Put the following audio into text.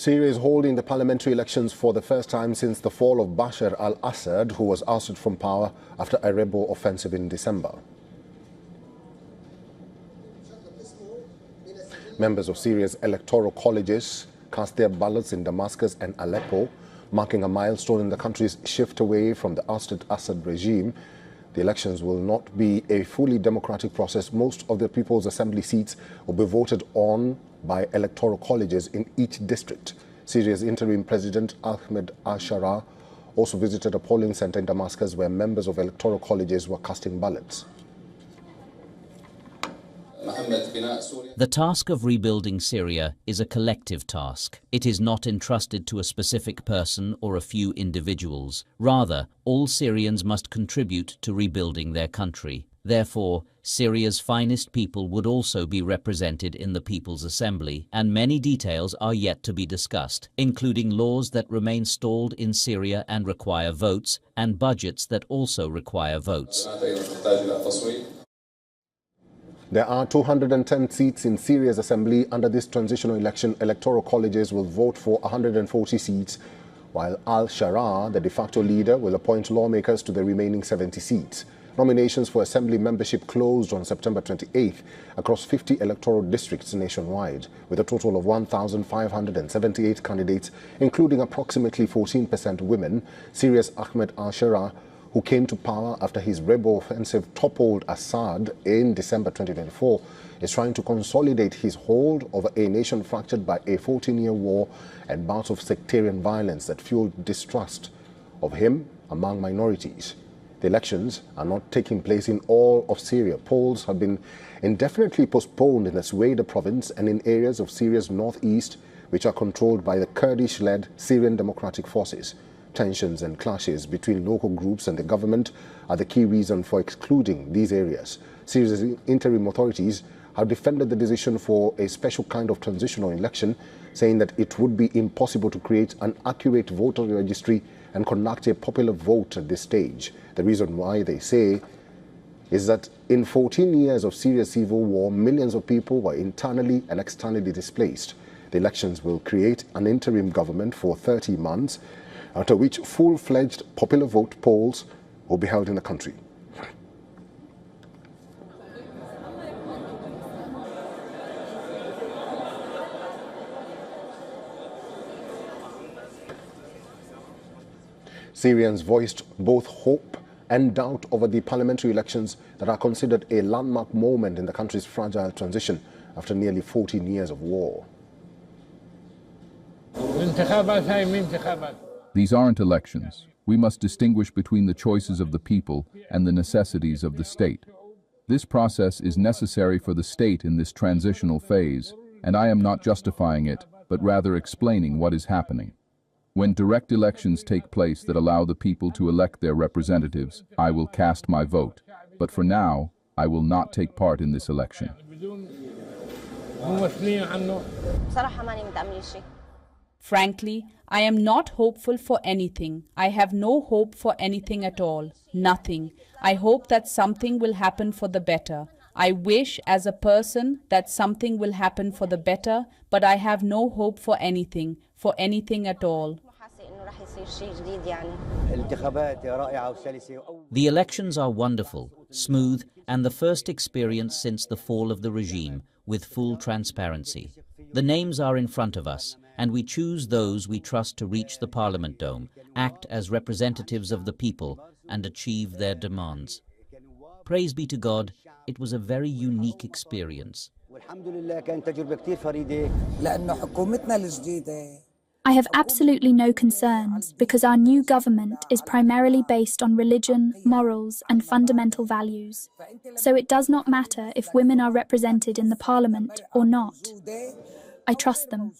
Syria is holding the parliamentary elections for the first time since the fall of Bashar Assad, who was ousted from power after a rebel offensive in December. Members of Syria's electoral colleges cast their ballots in Damascus and Aleppo, marking a milestone in the country's shift away from the ousted Assad regime. The elections will not be a fully democratic process. Most of the People's Assembly seats will be voted on by electoral colleges in each district. Syria's interim president Ahmed al-Sharaa also visited a polling center in Damascus where members of electoral colleges were casting ballots. The task of rebuilding Syria is a collective task. It is not entrusted to a specific person or a few individuals. Rather, all Syrians must contribute to rebuilding their country. Therefore, Syria's finest people would also be represented in the People's Assembly, and many details are yet to be discussed, including laws that remain stalled in Syria and require votes, and budgets that also require votes. There are 210 seats in Syria's assembly. Under this transitional election, electoral colleges will vote for 140 seats, while al-Sharaa, the de facto leader, will appoint lawmakers to the remaining 70 seats. Nominations for assembly membership closed on September 28th across 50 electoral districts nationwide, with a total of 1,578 candidates, including approximately 14% women. Syria's Ahmed al-Sharaa, who came to power after his rebel offensive toppled Assad in December 2024, is trying to consolidate his hold over a nation fractured by a 14-year war and bouts of sectarian violence that fueled distrust of him among minorities. The elections are not taking place in all of Syria. Polls have been indefinitely postponed in the Sweda province and in areas of Syria's northeast, which are controlled by the Kurdish-led Syrian Democratic Forces. Tensions and clashes between local groups and the government are the key reason for excluding these areas. Syria's interim authorities have defended the decision for a special kind of transitional election, saying that it would be impossible to create an accurate voter registry and conduct a popular vote at this stage. The reason why, they say, is that in 14 years of Syria's civil war, millions of people were internally and externally displaced. The elections will create an interim government for 30 months, after which full-fledged popular vote polls will be held in the country. Syrians voiced both hope and doubt over the parliamentary elections that are considered a landmark moment in the country's fragile transition after nearly 14 years of war. These aren't elections. We must distinguish between the choices of the people and the necessities of the state. This process is necessary for the state in this transitional phase, and I am not justifying it, but rather explaining what is happening. When direct elections take place that allow the people to elect their representatives, I will cast my vote. But for now, I will not take part in this election. Frankly, I am not hopeful for anything. I have no hope for anything at all. Nothing. I hope that something will happen for the better. I wish as a person that something will happen for the better, but I have no hope for anything at all. The elections are wonderful, smooth, and the first experience since the fall of the regime, with full transparency. The names are in front of us, and we choose those we trust to reach the Parliament dome, act as representatives of the people, and achieve their demands. Praise be to God, it was a very unique experience. I have absolutely no concerns because our new government is primarily based on religion, morals, and fundamental values. So it does not matter if women are represented in the parliament or not. I trust them.